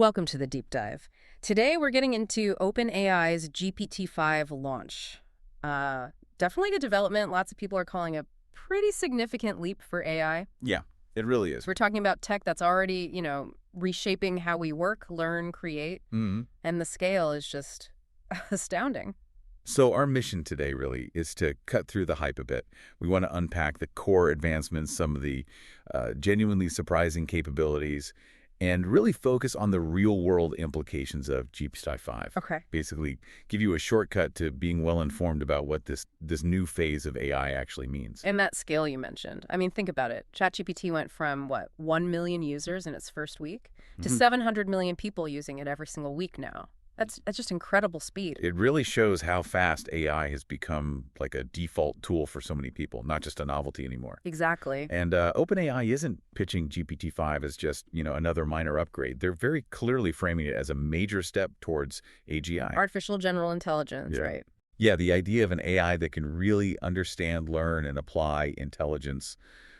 Welcome to the deep dive. Today we're getting into OpenAI's GPT-5 launch. Definitely a development. Lots of people are calling a pretty significant leap for AI. Yeah, it really is. We're talking about tech that's already, reshaping how we work, learn, create. Mm-hmm. And the scale is just astounding. So our mission today really is to cut through the hype a bit. We want to unpack the core advancements, some of the genuinely surprising capabilities, and really focus on the real-world implications of GPT-5. Okay. Basically, give you a shortcut to being well-informed about what this new phase of AI actually means. And that scale you mentioned. I mean, think about it. ChatGPT went from, 1 million users in its first week to 700 million people using it every single week now. That's just incredible speed. It really shows how fast AI has become like a default tool for so many people, not just a novelty anymore. Exactly. And OpenAI isn't pitching GPT-5 as just, another minor upgrade. They're very clearly framing it as a major step towards AGI. Artificial general intelligence, Yeah. right? Yeah, the idea of an AI that can really understand, learn, and apply intelligence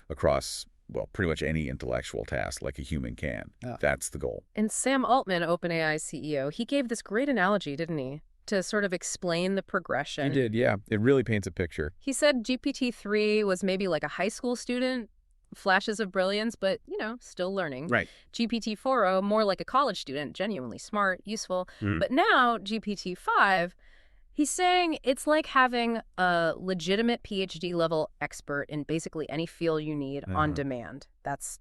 across, pretty much any intellectual task like a human can. Oh. That's the goal. And Sam Altman, OpenAI's CEO, he gave this great analogy, didn't he? To sort of explain the progression. He did, yeah. It really paints a picture. He said GPT-3 was maybe like a high school student, flashes of brilliance, but, still learning. Right. GPT-4, more like a college student, genuinely smart, useful. Mm. But now, GPT-5, he's saying it's like having a legitimate PhD level expert in basically any field you need on demand. That's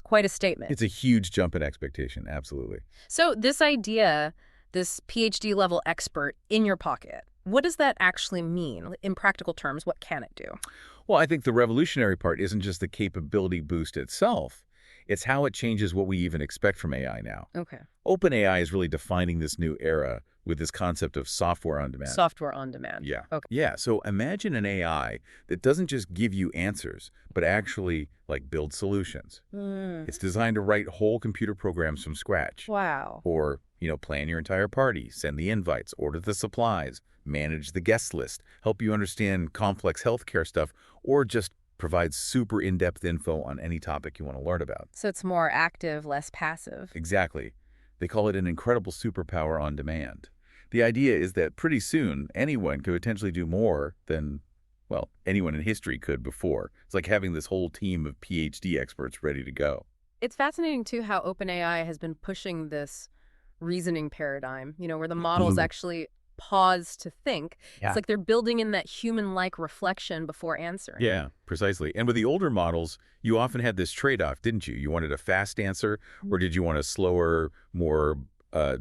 quite a statement. It's a huge jump in expectation, absolutely. So this idea, this PhD level expert in your pocket, what does that actually mean? In practical terms, what can it do? Well, I think the revolutionary part isn't just the capability boost itself. It's how it changes what we even expect from AI now. Okay. OpenAI is really defining this new era with this concept of software on demand. Software on demand. Yeah. Okay. Yeah, so imagine an AI that doesn't just give you answers, but actually, build solutions. It's designed to write whole computer programs from scratch. Wow. Or, plan your entire party, send the invites, order the supplies, manage the guest list, help you understand complex healthcare stuff, or just provide super in-depth info on any topic you want to learn about. So it's more active, less passive. Exactly. They call it an incredible superpower on demand. The idea is that pretty soon, anyone could potentially do more than, anyone in history could before. It's like having this whole team of PhD experts ready to go. It's fascinating, too, how OpenAI has been pushing this reasoning paradigm, where the models actually pause to think. Yeah. It's like they're building in that human-like reflection before answering. Yeah, precisely. And with the older models, you often had this trade-off, didn't you? You wanted a fast answer, or did you want a slower, more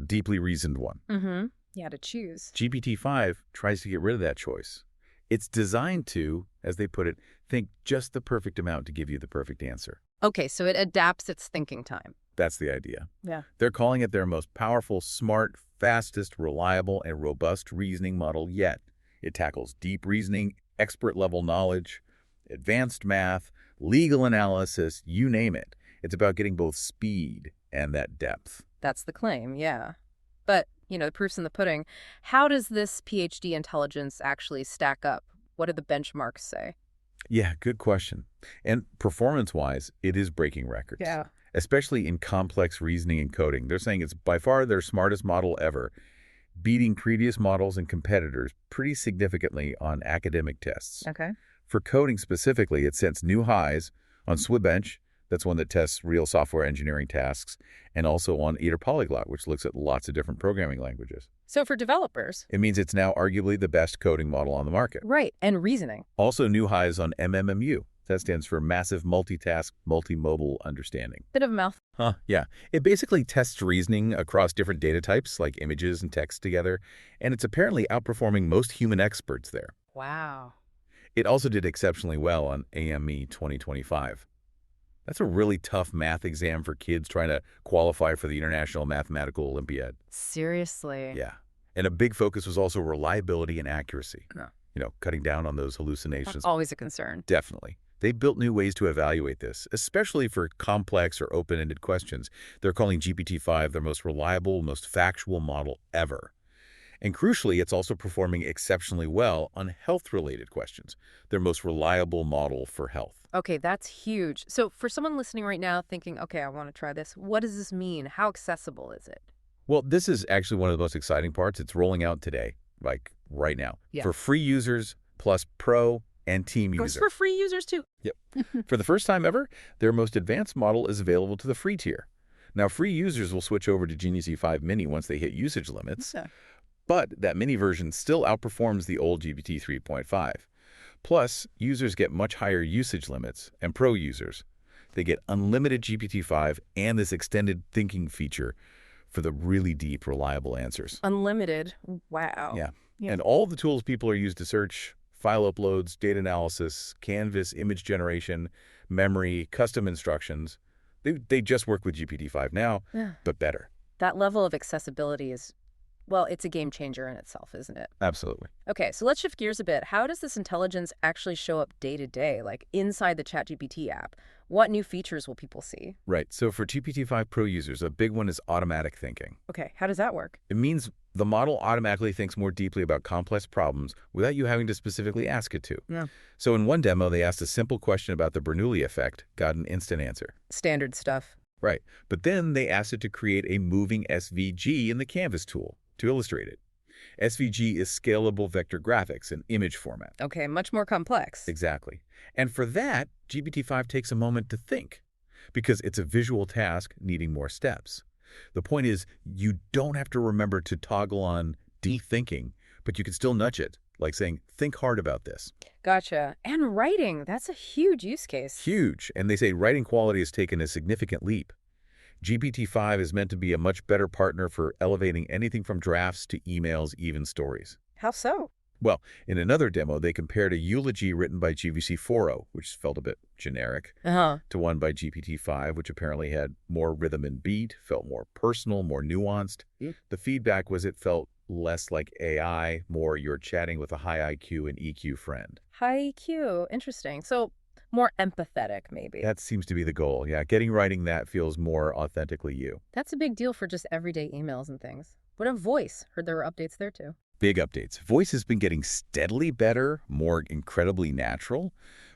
deeply reasoned one? Mm-hmm. You had to choose. GPT-5 tries to get rid of that choice. It's designed to, as they put it, think just the perfect amount to give you the perfect answer. Okay, so it adapts its thinking time. That's the idea. Yeah. They're calling it their most powerful, smart, fastest, reliable, and robust reasoning model yet. It tackles deep reasoning, expert-level knowledge, advanced math, legal analysis, you name it. It's about getting both speed and that depth. That's the claim, yeah. But, the proof's in the pudding. How does this PhD intelligence actually stack up? What do the benchmarks say? Yeah, good question. And performance-wise, it is breaking records. Yeah. Especially in complex reasoning and coding. They're saying it's by far their smartest model ever, beating previous models and competitors pretty significantly on academic tests. Okay. For coding specifically, it sets new highs on Swibench, that's one that tests real software engineering tasks, and also on Eater Polyglot, which looks at lots of different programming languages. So for developers. It means it's now arguably the best coding model on the market. Right, and reasoning. Also new highs on MMMU. That stands for Massive Multitask Multimodal Understanding. Bit of a mouth. Yeah. It basically tests reasoning across different data types, like images and text together, and it's apparently outperforming most human experts there. Wow. It also did exceptionally well on AME 2025. That's a really tough math exam for kids trying to qualify for the International Mathematical Olympiad. Seriously? Yeah. And a big focus was also reliability and accuracy. No. Cutting down on those hallucinations. That's always a concern. Definitely. They built new ways to evaluate this, especially for complex or open-ended questions. They're calling GPT-5 their most reliable, most factual model ever. And crucially, it's also performing exceptionally well on health-related questions, their most reliable model for health. Okay, that's huge. So for someone listening right now thinking, okay, I want to try this, what does this mean? How accessible is it? Well, this is actually one of the most exciting parts. It's rolling out today, like right now, Yeah. for free users plus pro and team Goes user. for free users too. Yep. For the first time ever, their most advanced model is available to the free tier. Now, free users will switch over to GPT-5 Mini once they hit usage limits, Yeah. but that mini version still outperforms the old GPT 3.5. Plus, users get much higher usage limits, and pro users, they get unlimited GPT-5 and this extended thinking feature for the really deep, reliable answers. Unlimited. Wow. Yeah. Yeah. And all the tools people are used to search, file uploads, data analysis, Canvas, image generation, memory, custom instructions, they just work with GPT-5 now, Yeah. but better. That level of accessibility is, well, it's a game changer in itself, isn't it? Absolutely. Okay, so let's shift gears a bit. How does this intelligence actually show up day to day, like inside the ChatGPT app? What new features will people see? Right. So for GPT-5 Pro users, a big one is automatic thinking. Okay, how does that work? It means the model automatically thinks more deeply about complex problems without you having to specifically ask it to. Yeah. So in one demo, they asked a simple question about the Bernoulli effect, got an instant answer. Standard stuff. Right. But then they asked it to create a moving SVG in the Canvas tool to illustrate it. SVG is scalable vector graphics in image format. Okay, much more complex. Exactly. And for that, GPT-5 takes a moment to think because it's a visual task needing more steps. The point is, you don't have to remember to toggle on deep thinking, but you can still nudge it, like saying, think hard about this. Gotcha. And writing, that's a huge use case. Huge. And they say writing quality has taken a significant leap. GPT-5 is meant to be a much better partner for elevating anything from drafts to emails, even stories. How so? Well, in another demo, they compared a eulogy written by GVC-4o, which felt a bit generic, Uh-huh. to one by GPT-5, which apparently had more rhythm and beat, felt more personal, more nuanced. The feedback was it felt less like AI, more you're chatting with a high IQ and EQ friend. High EQ. Interesting. So more empathetic, maybe. That seems to be the goal. Yeah, getting writing that feels more authentically you. That's a big deal for just everyday emails and things. What a voice. Heard there were updates there too. Big updates. Voice has been getting steadily better, more incredibly natural,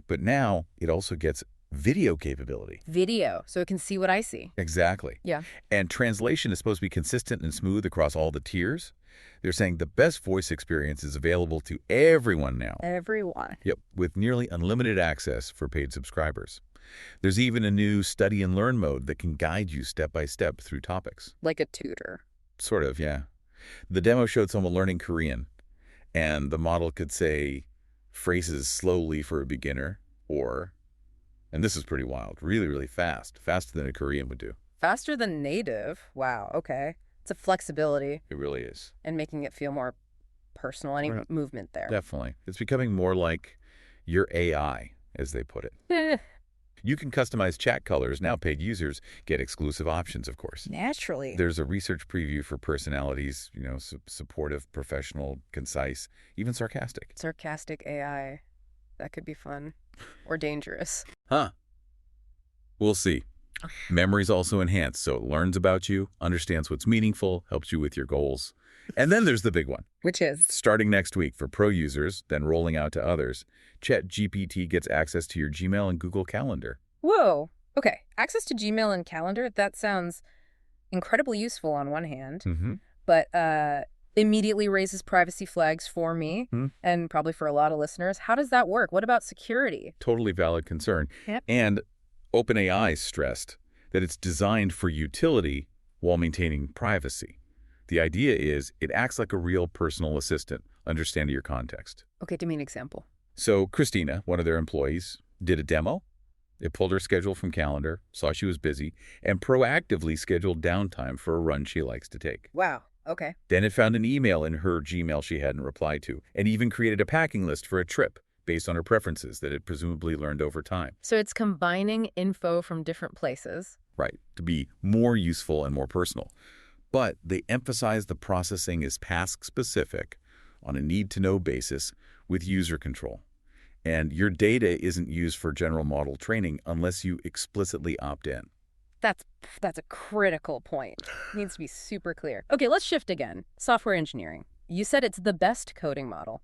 but now it also gets video capability. Video, so it can see what I see. Exactly. Yeah. And translation is supposed to be consistent and smooth across all the tiers. They're saying the best voice experience is available to everyone now. Everyone. Yep, with nearly unlimited access for paid subscribers. There's even a new study and learn mode that can guide you step by step through topics. Like a tutor. Sort of, yeah. The demo showed someone learning Korean, and the model could say phrases slowly for a beginner, or, and this is pretty wild, really, really fast, faster than a Korean would do. Faster than native. Wow, okay. It's a flexibility It really is. and making it feel more personal, any Right. movement there. Definitely. It's becoming more like your AI, as they put it. Eh, You can customize chat colors. Now paid users get exclusive options, of course. naturally. There's a research preview for personalities, supportive, professional, concise, even sarcastic. Sarcastic AI. That could be fun. Or dangerous. Huh. We'll see. Memory's also enhanced, so it learns about you, understands what's meaningful, helps you with your goals. And then there's the big one. Which is? Starting next week for pro users, then rolling out to others, ChatGPT gets access to your Gmail and Google Calendar. Whoa. Okay. Access to Gmail and Calendar, that sounds incredibly useful on one hand, but immediately raises privacy flags for me and probably for a lot of listeners. How does that work? What about security? Totally valid concern. Yep. And OpenAI stressed that it's designed for utility while maintaining privacy. The idea is it acts like a real personal assistant, understanding your context. Okay, give me an example. So Christina, one of their employees, did a demo. It pulled her schedule from calendar, saw she was busy, and proactively scheduled downtime for a run she likes to take. Wow. Okay. Then it found an email in her Gmail she hadn't replied to, and even created a packing list for a trip based on her preferences that it presumably learned over time. So it's combining info from different places. Right, to be more useful and more personal. But they emphasize the processing is task-specific on a need-to-know basis with user control. And your data isn't used for general model training unless you explicitly opt in. That's a critical point. It needs to be super clear. Okay, let's shift again. Software engineering. You said it's the best coding model.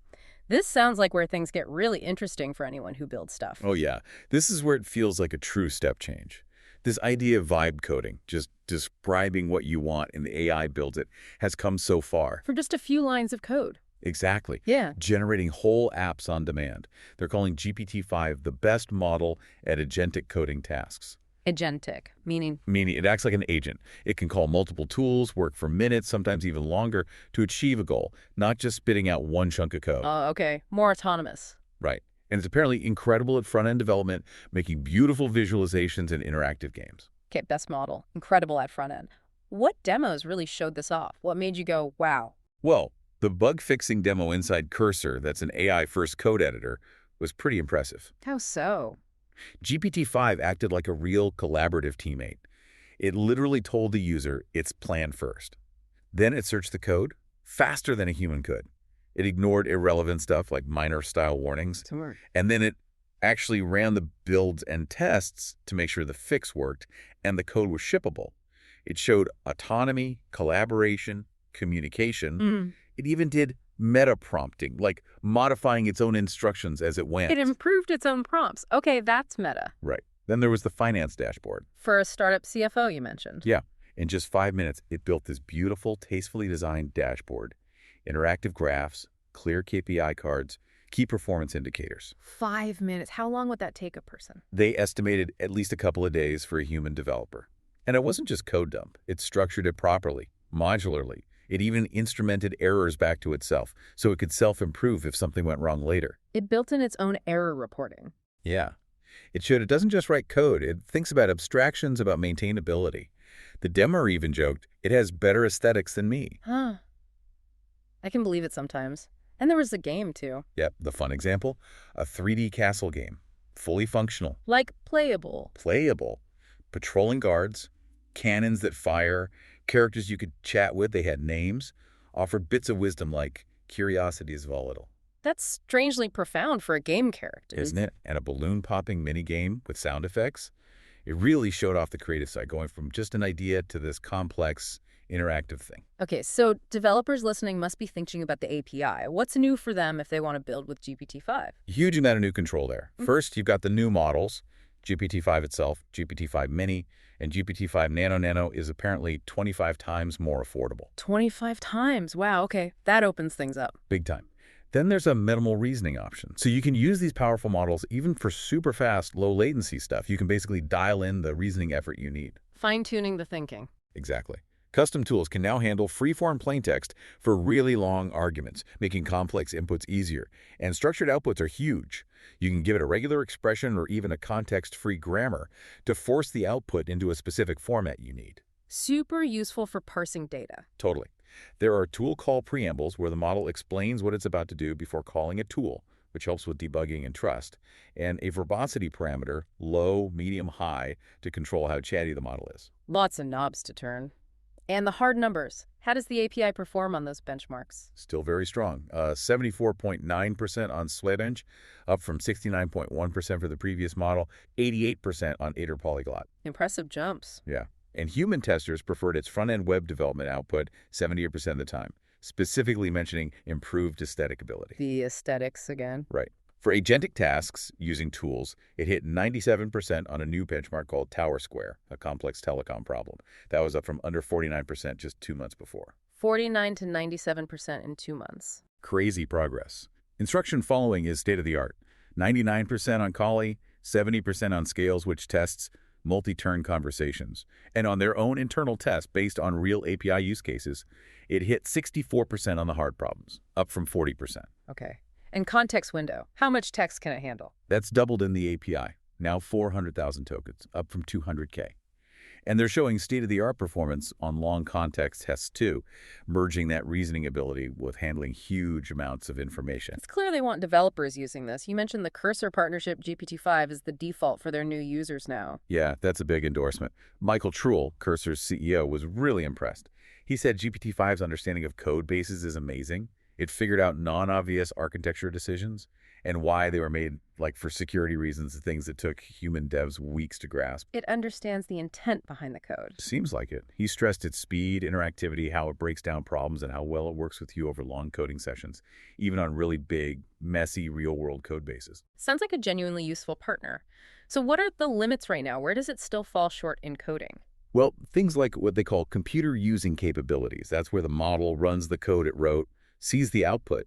This sounds like where things get really interesting for anyone who builds stuff. Oh yeah, this is where it feels like a true step change. This idea of vibe coding, just describing what you want and the AI builds it, has come so far. For just a few lines of code. Exactly. Yeah. Generating whole apps on demand. They're calling GPT-5 the best model at agentic coding tasks. Agentic, meaning? Meaning it acts like an agent. It can call multiple tools, work for minutes, sometimes even longer, to achieve a goal, not just spitting out one chunk of code. Okay. More autonomous. Right. And it's apparently incredible at front-end development, making beautiful visualizations and interactive games. Okay, best model. Incredible at front end. What demos really showed this off? What made you go, wow? Well, the bug-fixing demo inside Cursor, that's an AI-first code editor, was pretty impressive. How so? GPT-5 acted like a real collaborative teammate. It literally told the user its plan first. Then it searched the code faster than a human could. It ignored irrelevant stuff like minor style warnings. Smart. And then it actually ran the builds and tests to make sure the fix worked and the code was shippable. It showed autonomy, collaboration, communication. It even did meta prompting, like modifying its own instructions as it went. It improved its own prompts. Okay, that's meta. Right. Then there was the finance dashboard. For a startup CFO, you mentioned. Yeah. In just 5 minutes, it built this beautiful, tastefully designed dashboard. Interactive graphs, clear KPI cards, key performance indicators. 5 minutes. How long would that take a person? They estimated at least a couple of days for a human developer. And it wasn't just code dump. It structured it properly, modularly. It even instrumented errors back to itself, so it could self-improve if something went wrong later. It built in its own error reporting. Yeah. It showed it doesn't just write code. It thinks about abstractions, about maintainability. The demo even joked, it has better aesthetics than me. Huh. I can believe it sometimes. And there was a game, too. Yep, the fun example, a 3D castle game, fully functional. Like playable. Playable. Patrolling guards, cannons that fire, characters you could chat with, they had names, offered bits of wisdom like curiosity is volatile. That's strangely profound for a game character. Isn't it? And a balloon-popping mini-game with sound effects. It really showed off the creative side, going from just an idea to this complex, interactive thing. Okay, so developers listening must be thinking about the API. What's new for them if they want to build with GPT-5? Huge amount of new control there. First, you've got the new models, GPT-5 itself, GPT-5 Mini, and GPT-5 Nano is apparently 25 times more affordable. 25 times? Wow, okay. That opens things up. Big time. Then there's a minimal reasoning option. So you can use these powerful models even for super fast, low latency stuff. You can basically dial in the reasoning effort you need. Fine-tuning the thinking. Exactly. Custom tools can now handle free-form plaintext for really long arguments, making complex inputs easier. And structured outputs are huge. You can give it a regular expression or even a context-free grammar to force the output into a specific format you need. Super useful for parsing data. Totally. There are tool call preambles where the model explains what it's about to do before calling a tool, which helps with debugging and trust, and a verbosity parameter, low, medium, high, to control how chatty the model is. Lots of knobs to turn. And the hard numbers. How does the API perform on those benchmarks? Still very strong. 74.9% on SweatEng, up from 69.1% for the previous model, 88% on Aider Polyglot. Impressive jumps. Yeah. And human testers preferred its front-end web development output 70% of the time, specifically mentioning improved aesthetic ability. The aesthetics again. Right. For agentic tasks using tools, it hit 97% on a new benchmark called Tower Square, a complex telecom problem. That was up from under 49% just 2 months before. 49 to 97% in 2 months. Crazy progress. Instruction following is state-of-the-art. 99% on Collie, 70% on Scales, which tests multi-turn conversations. And on their own internal test based on real API use cases, it hit 64% on the hard problems, up from 40%. Okay. And context window. How much text can it handle? That's doubled in the API, now 400,000 tokens, up from 200K. And they're showing state-of-the-art performance on long context tests too, merging that reasoning ability with handling huge amounts of information. It's clear they want developers using this. You mentioned the Cursor partnership GPT-5 is the default for their new users now. Yeah, that's a big endorsement. Michael Truell, Cursor's CEO, was really impressed. He said GPT-5's understanding of code bases is amazing. It figured out non-obvious architecture decisions, and why they were made, like for security reasons, the things that took human devs weeks to grasp. It understands the intent behind the code. Seems like it. He stressed its speed, interactivity, how it breaks down problems, and how well it works with you over long coding sessions, even on really big, messy, real-world code bases. Sounds like a genuinely useful partner. So what are the limits right now? Where does it still fall short in coding? Well, things like what they call computer using capabilities. That's where the model runs the code it wrote, sees the output,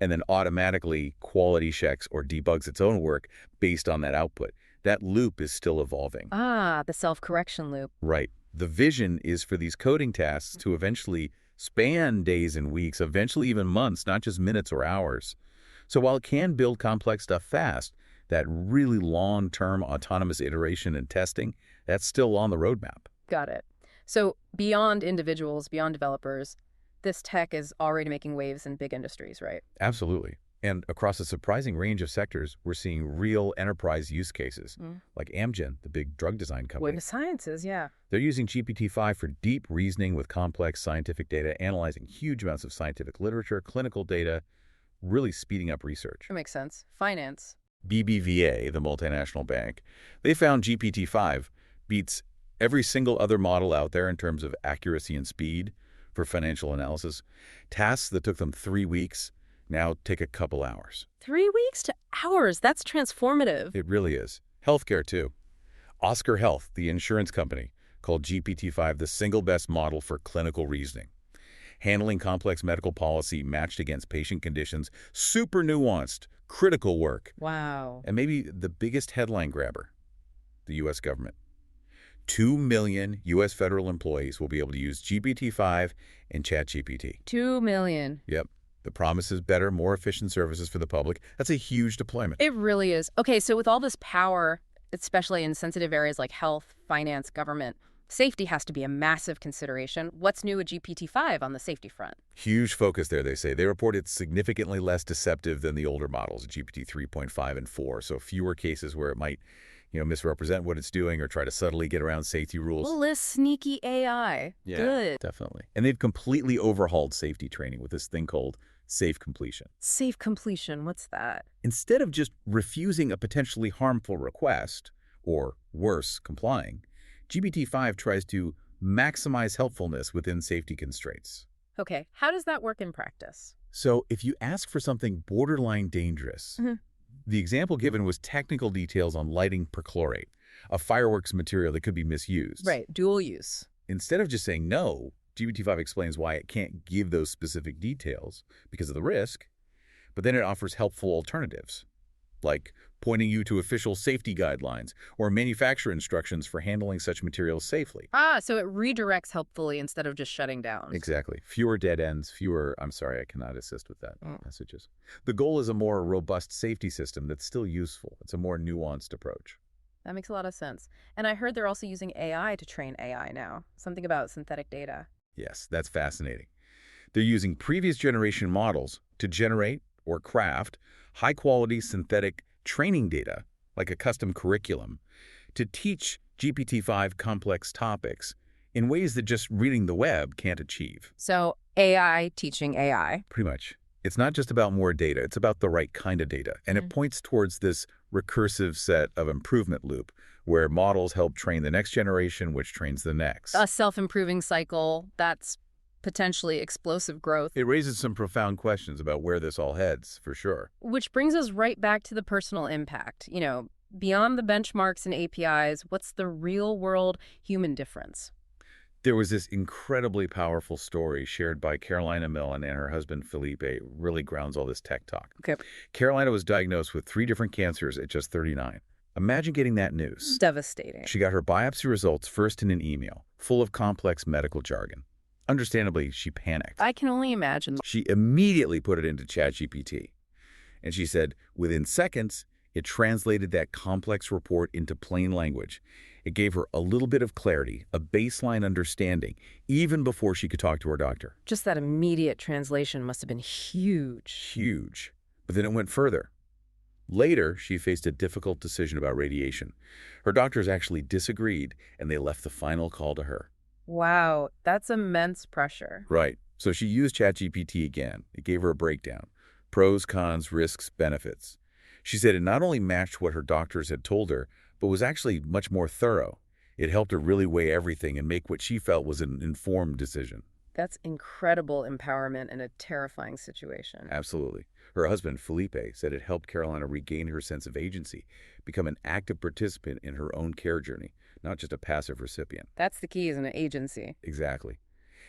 and then automatically quality checks or debugs its own work based on that output. That loop is still evolving. Ah, the self-correction loop. Right. The vision is for these coding tasks to eventually span days and weeks, eventually even months, not just minutes or hours. So while it can build complex stuff fast, that really long-term autonomous iteration and testing, that's still on the roadmap. Got it. So beyond individuals, beyond developers, this tech is already making waves in big industries, right? Absolutely. And across a surprising range of sectors, we're seeing real enterprise use cases, like Amgen, the big drug design company. Wave of sciences, yeah. They're using GPT-5 for deep reasoning with complex scientific data, analyzing huge amounts of scientific literature, clinical data, really speeding up research. That makes sense. Finance. BBVA, the multinational bank, they found GPT-5 beats every single other model out there in terms of accuracy and speed for financial analysis. Tasks that took them 3 weeks now take a couple hours. 3 weeks to hours. That's transformative. It really is. Healthcare, too. Oscar Health, the insurance company, called GPT-5 the single best model for clinical reasoning. Handling complex medical policy matched against patient conditions, super nuanced, critical work. Wow. And maybe the biggest headline grabber, the U.S. government. 2 million U.S. federal employees will be able to use GPT-5 and ChatGPT. 2 million. Yep. The promise is better, more efficient services for the public. That's a huge deployment. It really is. Okay, so with all this power, especially in sensitive areas like health, finance, government, safety has to be a massive consideration. What's new with GPT-5 on the safety front? Huge focus there, they say. They report it's significantly less deceptive than the older models, GPT 3.5 and 4, so fewer cases where it might, misrepresent what it's doing or try to subtly get around safety rules. Well, less sneaky AI. Yeah, good. Definitely. And they've completely overhauled safety training with this thing called safe completion. Safe completion, what's that? Instead of just refusing a potentially harmful request, or worse, complying, GPT-5 tries to maximize helpfulness within safety constraints. Okay, how does that work in practice? So if you ask for something borderline dangerous, the example given was technical details on lighting perchlorate, a fireworks material that could be misused. Right, dual use. Instead of just saying no, GPT-5 explains why it can't give those specific details because of the risk, but then it offers helpful alternatives, like pointing you to official safety guidelines or manufacturer instructions for handling such materials safely. Ah, so it redirects helpfully instead of just shutting down. Exactly. Fewer dead ends, I'm sorry, I cannot assist with that messages. The goal is a more robust safety system that's still useful. It's a more nuanced approach. That makes a lot of sense. And I heard they're also using AI to train AI now. Something about synthetic data. Yes, that's fascinating. They're using previous generation models to generate or craft high-quality synthetic training data, like a custom curriculum, to teach GPT-5 complex topics in ways that just reading the web can't achieve. So AI teaching AI. Pretty much. It's not just about more data, it's about the right kind of data. And it points towards this recursive set of improvement loop where models help train the next generation, which trains the next. A self-improving cycle that's potentially explosive growth. It raises some profound questions about where this all heads, for sure. Which brings us right back to the personal impact. Beyond the benchmarks and APIs, what's the real-world human difference? There was this incredibly powerful story shared by Carolina Millen and her husband Felipe. It really grounds all this tech talk. Okay. Carolina was diagnosed with 3 different cancers at just 39. Imagine getting that news. Devastating. She got her biopsy results first in an email, full of complex medical jargon. Understandably, she panicked. I can only imagine. She immediately put it into ChatGPT. And she said, within seconds, it translated that complex report into plain language. It gave her a little bit of clarity, a baseline understanding, even before she could talk to her doctor. Just that immediate translation must have been huge. Huge. But then it went further. Later, she faced a difficult decision about radiation. Her doctors actually disagreed, and they left the final call to her. Wow, that's immense pressure. Right. So she used ChatGPT again. It gave her a breakdown. Pros, cons, risks, benefits. She said it not only matched what her doctors had told her, but was actually much more thorough. It helped her really weigh everything and make what she felt was an informed decision. That's incredible empowerment in a terrifying situation. Absolutely. Her husband, Felipe, said it helped Carolina regain her sense of agency, become an active participant in her own care journey, not just a passive recipient. That's the key, isn't it? Agency. Exactly.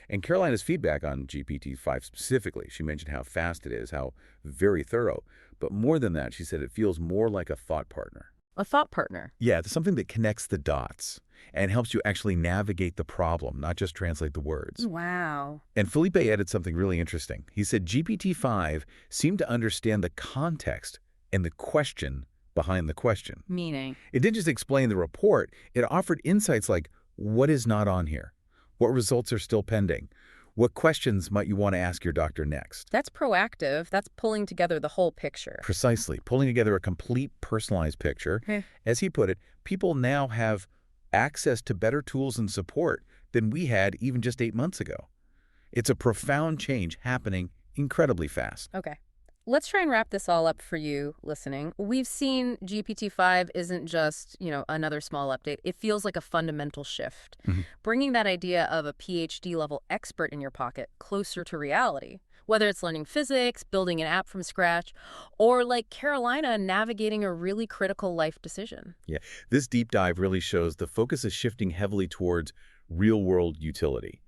And Carolina's feedback on GPT-5 specifically, she mentioned how fast it is, how very thorough. But more than that, she said it feels more like a thought partner. A thought partner. Yeah, it's something that connects the dots and helps you actually navigate the problem, not just translate the words. Wow. And Felipe added something really interesting. He said GPT-5 seemed to understand the context and the question behind the question. Meaning? It didn't just explain the report. It offered insights like, what is not on here? What results are still pending? What questions might you want to ask your doctor next? That's proactive. That's pulling together the whole picture. Precisely. Pulling together a complete personalized picture. As he put it, people now have access to better tools and support than we had even just 8 months ago. It's a profound change happening incredibly fast. Okay. Let's try and wrap this all up for you listening. We've seen GPT-5 isn't just, another small update. It feels like a fundamental shift, bringing that idea of a PhD level expert in your pocket closer to reality. Whether it's learning physics, building an app from scratch, or like Carolina, navigating a really critical life decision. Yeah, this deep dive really shows the focus is shifting heavily towards real-world utility.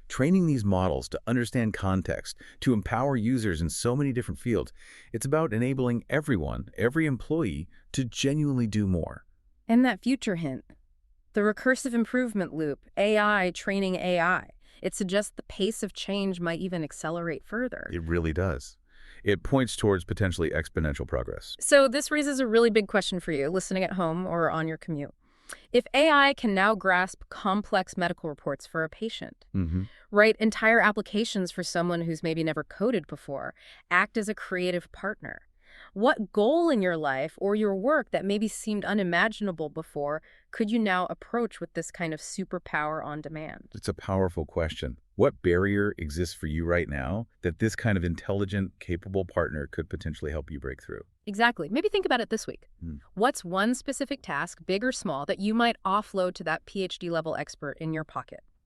Training these models to understand context, to empower users in so many different fields, it's about enabling everyone, every employee, to genuinely do more. And that future hint, the recursive improvement loop, AI training AI, it suggests the pace of change might even accelerate further. It really does. It points towards potentially exponential progress. So this raises a really big question for you, listening at home or on your commute. If AI can now grasp complex medical reports for a patient, write entire applications for someone who's maybe never coded before, act as a creative partner, what goal in your life or your work that maybe seemed unimaginable before could you now approach with this kind of superpower on demand? It's a powerful question. What barrier exists for you right now that this kind of intelligent, capable partner could potentially help you break through? Exactly. Maybe think about it this week. What's one specific task, big or small, that you might offload to that PhD level expert in your pocket?